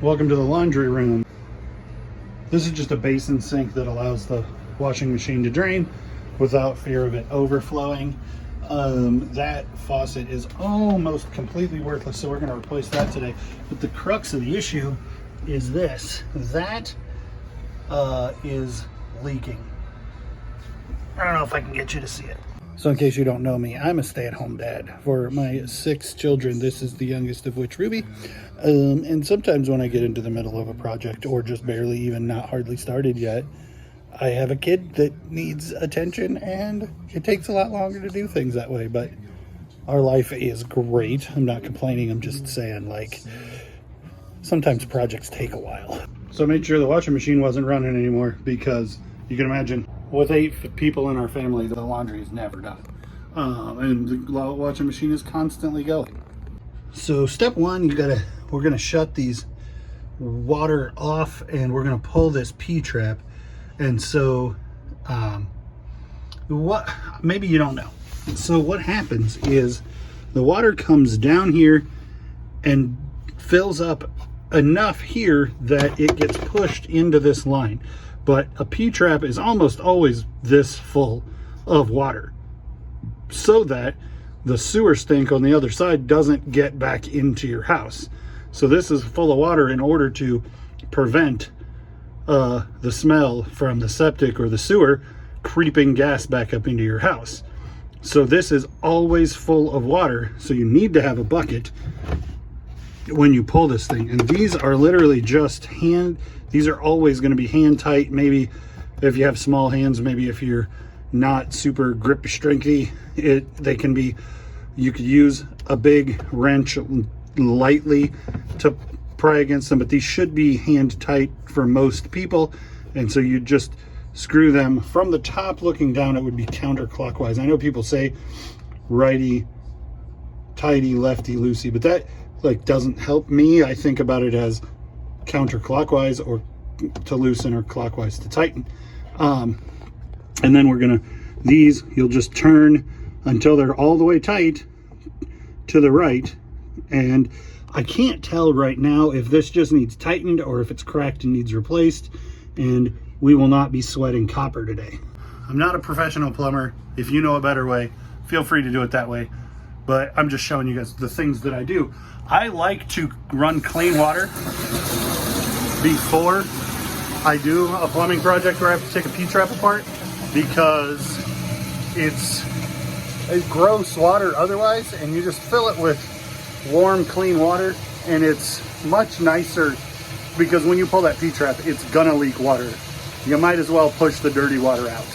Welcome to the laundry room. This is just a basin sink that allows the washing machine to drain without fear of it overflowing. That faucet is almost completely worthless, so we're going to replace that today. But the crux of the issue is this. That is leaking. I don't know if I can get you to see it. So in case you don't know me, I'm a stay-at-home dad. For my 6 children, this is the youngest of which, Ruby. And sometimes when I get into the middle of a project, or just barely even not hardly started yet, I have a kid that needs attention, and it takes a lot longer to do things that way. But our life is great. I'm not complaining. I'm just saying, like, sometimes projects take a while. So I made sure the washing machine wasn't running anymore, because you can imagine, with 8 people in our family, the laundry is never done. And the washing machine is constantly going. So step one, we're gonna shut these water off, and we're gonna pull this P-trap. And so, maybe you don't know. So what happens is the water comes down here and fills up enough here that it gets pushed into this line. But a P-trap is almost always this full of water, so that the sewer stink on the other side doesn't get back into your house. So this is full of water in order to prevent the smell from the septic or the sewer creeping gas back up into your house. So this is always full of water, so you need to have a bucket when you pull this thing. And these are literally just these are always going to be hand tight. Maybe if you have small hands, maybe if you're not super grip strengthy, they can be, you could use a big wrench lightly to pry against them, but these should be hand tight for most people. And so you just screw them from the top looking down. It would be counterclockwise. I know people say righty tighty, lefty loosey, but that doesn't help me. I think about it as counterclockwise, or to loosen, or clockwise to tighten. And then these you'll just turn until they're all the way tight to the right. And I can't tell right now if this just needs tightened or if it's cracked and needs replaced, and we will not be sweating copper today. I'm not a professional plumber. If you know a better way, feel free to do it that way, but I'm just showing you guys the things that I do. I like to run clean water before I do a plumbing project where I have to take a P-trap apart, because it's gross water otherwise, and you just fill it with warm, clean water, and it's much nicer, because when you pull that P-trap, it's gonna leak water. You might as well push the dirty water out.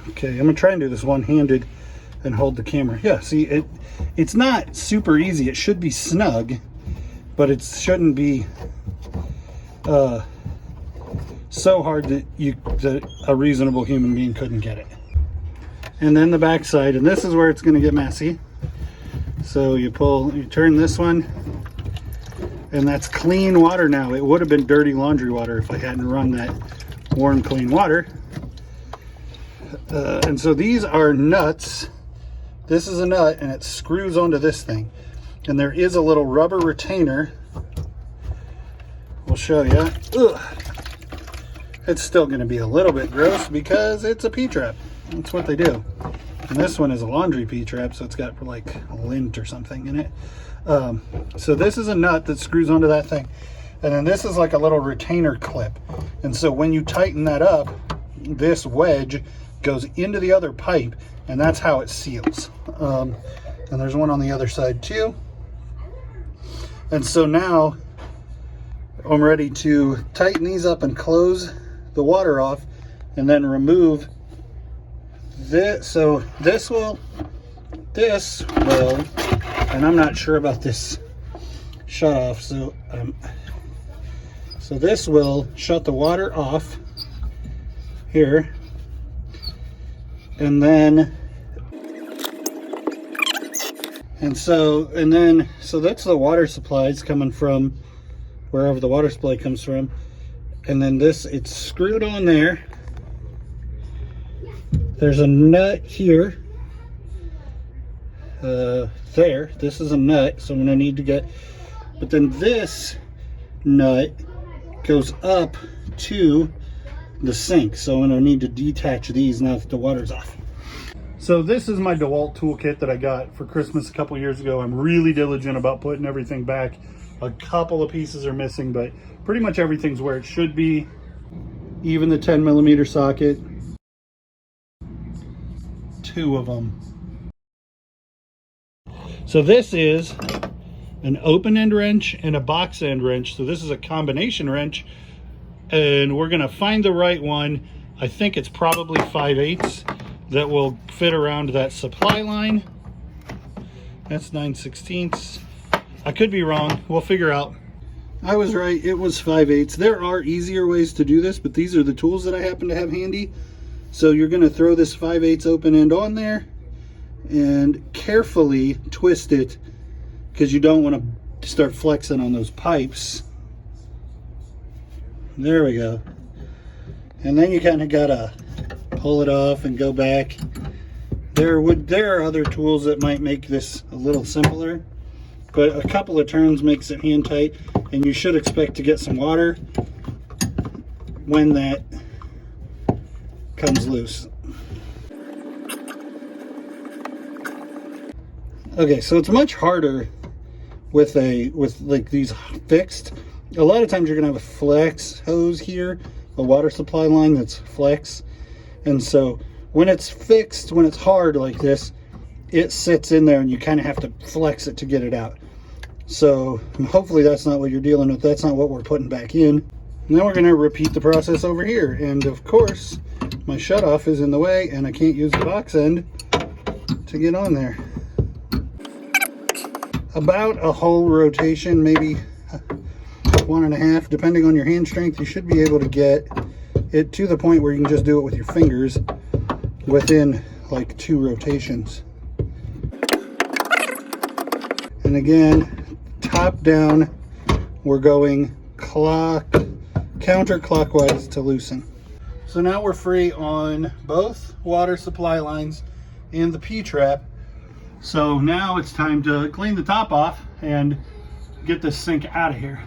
Okay, I'm gonna try and do this one-handed and hold the camera. Yeah, see, it's not super easy. It should be snug, but it shouldn't be so hard that a reasonable human being couldn't get it. And then the back side, and this is where it's gonna get messy. So you turn this one, and that's clean water now. It would have been dirty laundry water if I hadn't run that warm, clean water. And so these are nuts. This is a nut, and it screws onto this thing. And there is a little rubber retainer. We'll show you. Ugh. It's still going to be a little bit gross because it's a P-trap. That's what they do. And this one is a laundry P-trap, so it's got like lint or something in it. So this is a nut that screws onto that thing. And then this is like a little retainer clip. And so when you tighten that up, this wedge goes into the other pipe, and that's how it seals. And there's one on the other side too. And so now I'm ready to tighten these up and close the water off, and then remove this. So this will, and I'm not sure about this shut off. So this will shut the water off here, and then so that's the water supplies coming from wherever the water supply comes from. And then it's screwed on there. There's a nut here. This is a nut, so I'm gonna need to get, but then this nut goes up to the sink. So I'm gonna need to detach these now that the water's off. So this is my DeWalt toolkit that I got for Christmas a couple years ago. I'm really diligent about putting everything back. A couple of pieces are missing, but pretty much everything's where it should be. Even the 10mm socket. 2 of them. So this is an open end wrench and a box end wrench. So this is a combination wrench, and we're gonna find the right one. I think it's probably 5/8 that will fit around that supply line. That's 9/16. I could be wrong, we'll figure out. I was right, it was 5/8. There are easier ways to do this, but these are the tools that I happen to have handy. So you're gonna throw this 5/8 open end on there and carefully twist it, because you don't want to start flexing on those pipes. There we go. And then you kind of gotta pull it off and go back. There are other tools that might make this a little simpler, but a couple of turns makes it hand tight, and you should expect to get some water when that comes loose. Okay, so it's much harder with like these fixed. A lot of times you're gonna have a flex hose here, a water supply line that's flex. And so when it's fixed, when it's hard like this, it sits in there and you kind of have to flex it to get it out. So hopefully that's not what you're dealing with. That's not what we're putting back in. And then we're gonna repeat the process over here. And of course, my shutoff is in the way and I can't use the box end to get on there. About a whole rotation, maybe 1.5, depending on your hand strength. You should be able to get it to the point where you can just do it with your fingers within like 2 rotations. And again, top down, we're going counterclockwise to loosen. So now we're free on both water supply lines and the P-trap. So now it's time to clean the top off and get this sink out of here.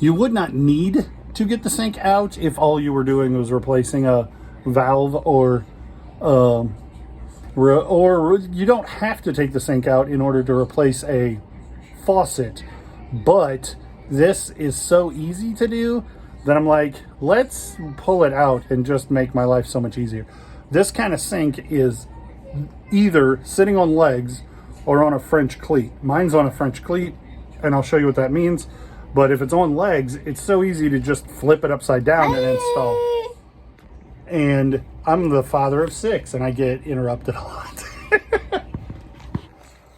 You would not need to get the sink out if all you were doing was replacing a valve, or you don't have to take the sink out in order to replace a faucet. But this is so easy to do that I'm like, let's pull it out and just make my life so much easier. This kind of sink is either sitting on legs or on a French cleat. Mine's on a French cleat, and I'll show you what that means. But if it's on legs, it's so easy to just flip it upside down and install. And I'm the father of 6, and I get interrupted a lot.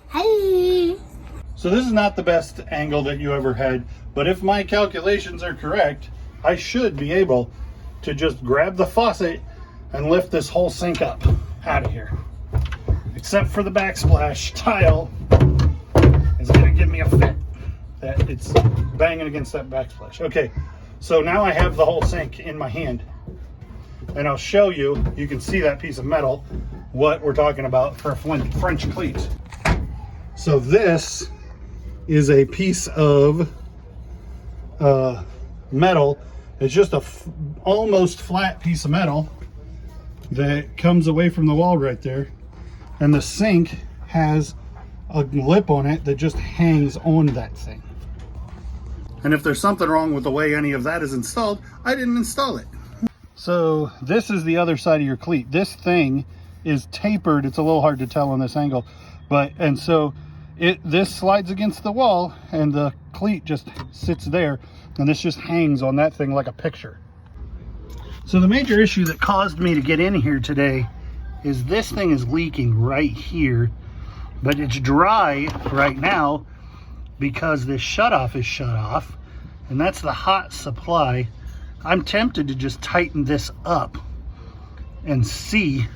Hi. So this is not the best angle that you ever had, but if my calculations are correct, I should be able to just grab the faucet and lift this whole sink up out of here. Except for the backsplash tile is gonna give me a fit. That it's banging against that backsplash. Okay, so now I have the whole sink in my hand, and I'll show you, you can see that piece of metal, what we're talking about for a French cleat. So this is a piece of metal. It's just a almost flat piece of metal that comes away from the wall right there. And the sink has a lip on it that just hangs on that thing. And if there's something wrong with the way any of that is installed, I didn't install it. So this is the other side of your cleat. This thing is tapered. It's a little hard to tell on this angle, and so this slides against the wall and the cleat just sits there, and this just hangs on that thing like a picture. So the major issue that caused me to get in here today is this thing is leaking right here, but it's dry right now because this shutoff is shut off, and that's the hot supply. I'm tempted to just tighten this up and see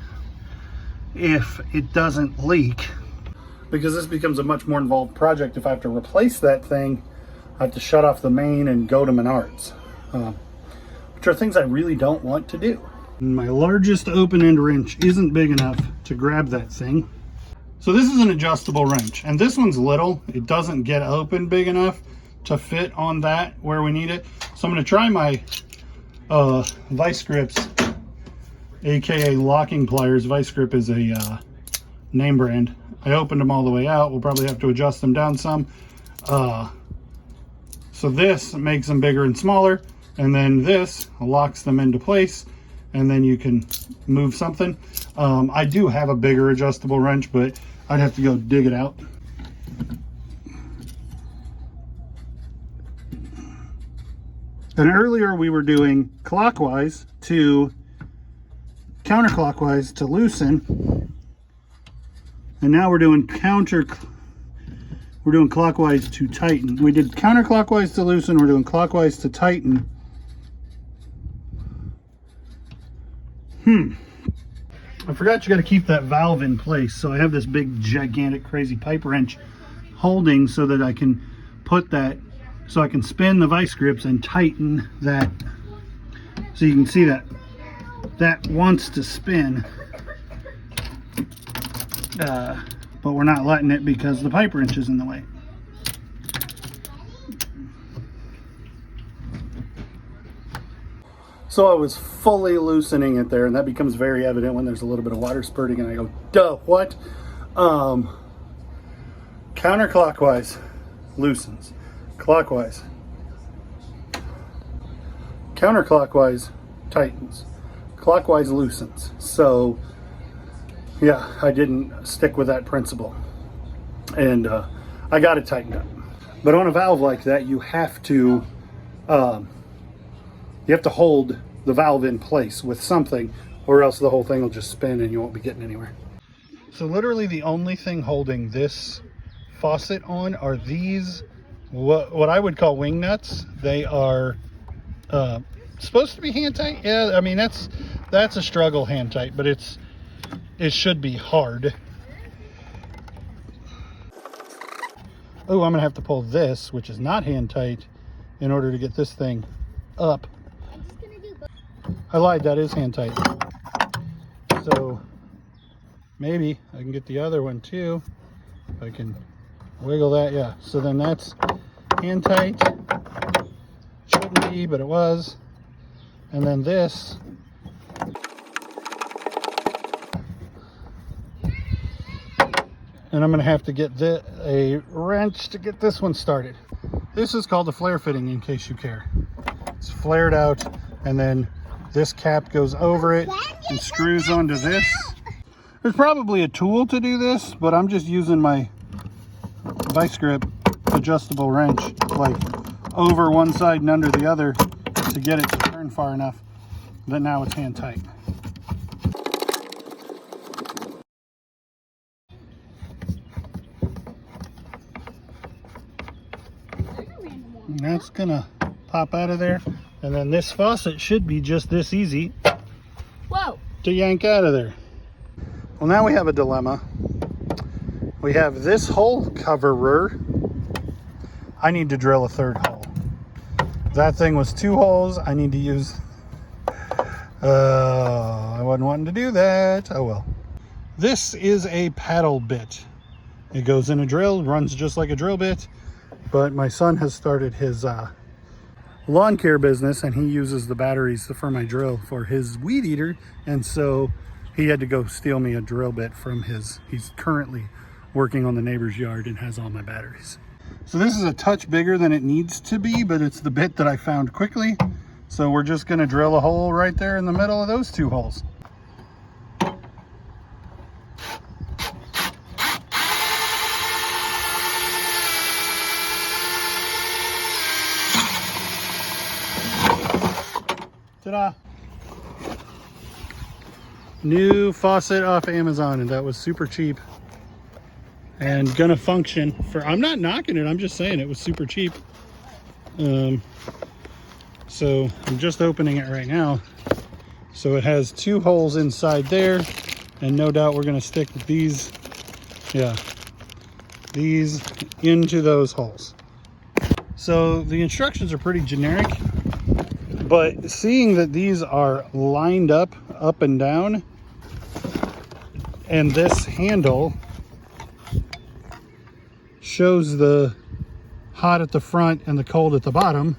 if it doesn't leak, because this becomes a much more involved project. If I have to replace that thing, I have to shut off the main and go to Menards, which are things I really don't want to do. My largest open-end wrench isn't big enough to grab that thing. So this is an adjustable wrench, and this one's little. It doesn't get open big enough to fit on that where we need it. So I'm going to try my vice grips, aka locking pliers. Vice grip is a name brand. I opened them all the way out. We'll probably have to adjust them down some. So this makes them bigger and smaller, and then this locks them into place, and then you can move something. I do have a bigger adjustable wrench, but I'd have to go dig it out. And earlier we were doing clockwise to counterclockwise to loosen, and now we're doing clockwise to tighten. We did counterclockwise to loosen, we're doing clockwise to tighten. I forgot you got to keep that valve in place, so I have this big gigantic crazy pipe wrench holding so that I can put that, so I can spin the vice grips and tighten that. So you can see that that wants to spin, but we're not letting it because the pipe wrench is in the way. So I was fully loosening it there, and that becomes very evident when there's a little bit of water spurting and I go, duh, what? Counterclockwise loosens, clockwise, counterclockwise tightens, clockwise loosens. So yeah, I didn't stick with that principle, and I got it tightened up. But on a valve like that, you have to hold the valve in place with something, or else the whole thing will just spin and you won't be getting anywhere. So literally the only thing holding this faucet on are these, what I would call wing nuts. They are supposed to be hand tight. Yeah, I mean that's a struggle hand tight, but it should be hard. Oh, I'm gonna have to pull this, which is not hand tight, in order to get this thing up. I lied, that is hand tight. So maybe I can get the other one too. If I can wiggle that, yeah. So then that's hand tight. Shouldn't be, but it was. And then this. And I'm gonna have to get a wrench to get this one started. This is called a flare fitting, in case you care. It's flared out, and then this cap goes over it and screws onto this. There's probably a tool to do this, but I'm just using my vice grip adjustable wrench, like over one side and under the other, to get it to turn far enough that now it's hand tight. And that's gonna pop out of there, and then this faucet should be just this easy to yank out of there. Well, now we have a dilemma. We have this hole coverer. I need to drill a third hole. That thing was 2 holes. I need to use I wasn't wanting to do that. Oh well. This is a paddle bit. It goes in a drill, runs just like a drill bit. But my son has started his lawn care business, and he uses the batteries for my drill for his weed eater, and so he had to go steal me a drill bit from he's currently working on the neighbor's yard and has all my batteries. So this is a touch bigger than it needs to be, but it's the bit that I found quickly. So we're just gonna drill a hole right there in the middle of those 2 holes. Ta-da! New faucet off Amazon, and that was super cheap and gonna function for, I'm not knocking it, I'm just saying it was super cheap. So I'm just opening it right now. So it has 2 holes inside there, and no doubt we're gonna stick these, these into those holes. So the instructions are pretty generic, but seeing that these are lined up and down, and this handle shows the hot at the front and the cold at the bottom,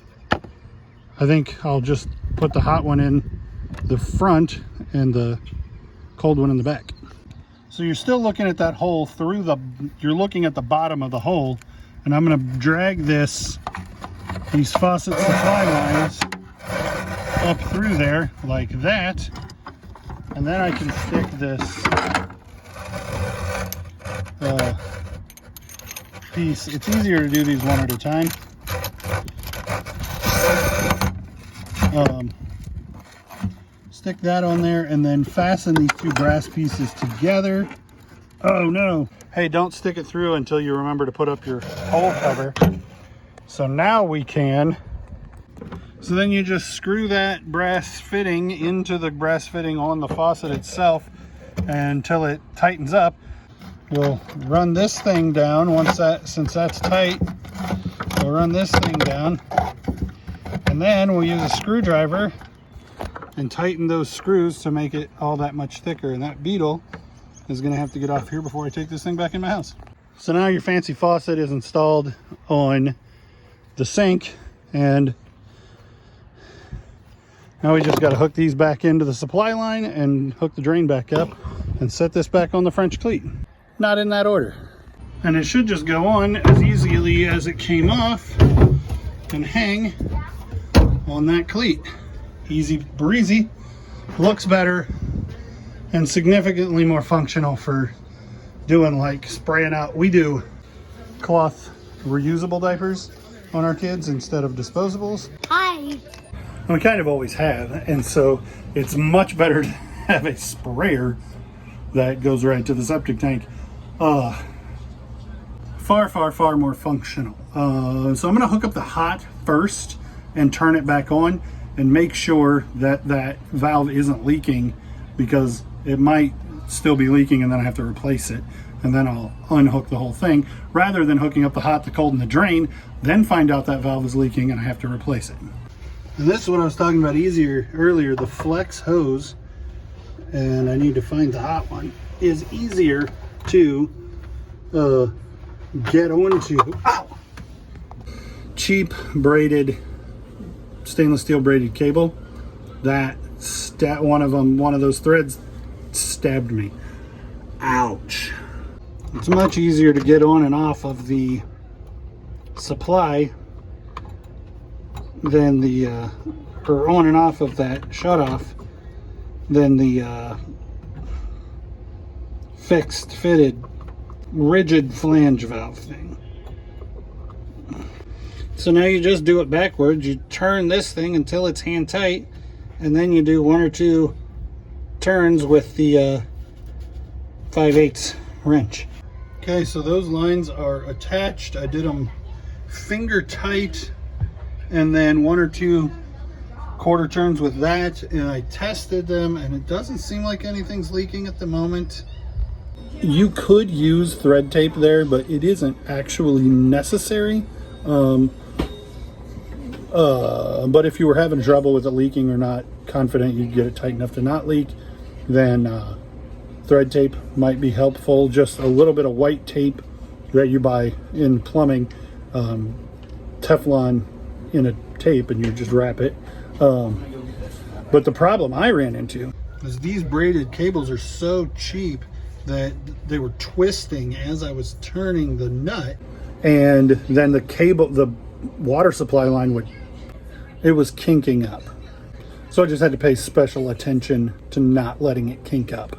I think I'll just put the hot one in the front and the cold one in the back. So you're still looking at that hole through the, you're looking at the bottom of the hole, and I'm going to drag these faucet supply lines up through there like that, and then I can stick this piece. It's easier to do these one at a time. Stick that on there and then fasten these two brass pieces together. Oh no. Hey, don't stick it through until you remember to put up your hole cover. So now we can. So then you just screw that brass fitting into the brass fitting on the faucet itself until it tightens up. We'll run this thing down since that's tight. We'll run this thing down, and then we'll use a screwdriver and tighten those screws to make it all that much thicker. And that beetle is going to have to get off here before I take this thing back in my house. So now your fancy faucet is installed on the sink, and now we just got to hook these back into the supply line and hook the drain back up and set this back on the French cleat. Not in that order. And it should just go on as easily as it came off and hang on that cleat. Easy breezy, looks better, and significantly more functional for doing like spraying out. We do cloth reusable diapers on our kids instead of disposables. Hi. And we kind of always have, and so it's much better to have a sprayer that goes right to the septic tank. Far more functional. So I'm going to hook up the hot first and turn it back on and make sure that that valve isn't leaking, because it might still be leaking and then I have to replace it, and then I'll unhook the whole thing rather than hooking up the hot, the cold, and the drain, then find out that valve is leaking and I have to replace it. And this is what I was talking about earlier, the flex hose, and I need to find the hot one, is easier to get onto. Ow! Cheap braided, stainless steel braided cable. That one of those threads stabbed me. Ouch. It's much easier to get on and off of the supply than the or on and off of that shutoff than the fitted rigid flange valve thing. So now you just do it backwards. You turn this thing until it's hand tight, and then you do 1 or 2 turns with the 5/8 wrench. Okay, so those lines are attached. I did them finger tight, and then 1 or 2 quarter turns with that, and I tested them, and it doesn't seem like anything's leaking at the moment. You could use thread tape there, but it isn't actually necessary. But if you were having trouble with it leaking or not confident you'd get it tight enough to not leak, then thread tape might be helpful. Just a little bit of white tape that you buy in plumbing, Teflon in a tape, and you just wrap it. But the problem I ran into is these braided cables are so cheap that they were twisting as I was turning the nut, and then the water supply line it was kinking up. So I just had to pay special attention to not letting it kink up.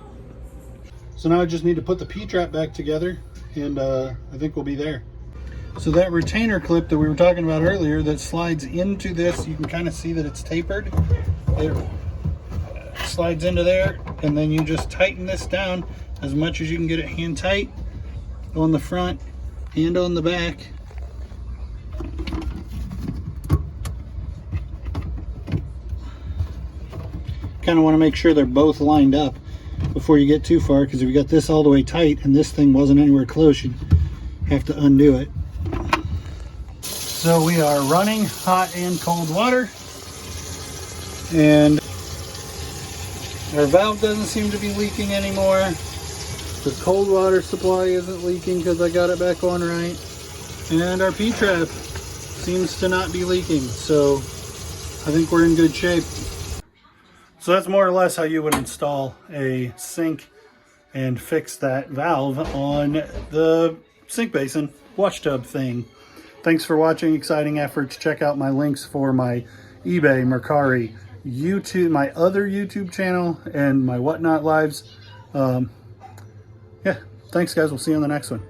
So now I just need to put the P-trap back together, and I think we'll be there. So that retainer clip that we were talking about earlier that slides into this, you can kind of see that it's tapered. It slides into there, and then you just tighten this down as much as you can get it hand tight on the front and on the back. Kind of want to make sure they're both lined up before you get too far, because if you got this all the way tight and this thing wasn't anywhere close, you'd have to undo it. So we are running hot and cold water, and our valve doesn't seem to be leaking anymore. The cold water supply isn't leaking because I got it back on right, and our P-trap seems to not be leaking. So I think we're in good shape. So that's more or less how you would install a sink and fix that valve on the sink basin wash tub thing. Thanks for watching Exciting Efforts. Check out my links for my eBay, Mercari, YouTube, my other YouTube channel, and my Whatnot lives. Yeah, thanks guys. We'll see you on the next one.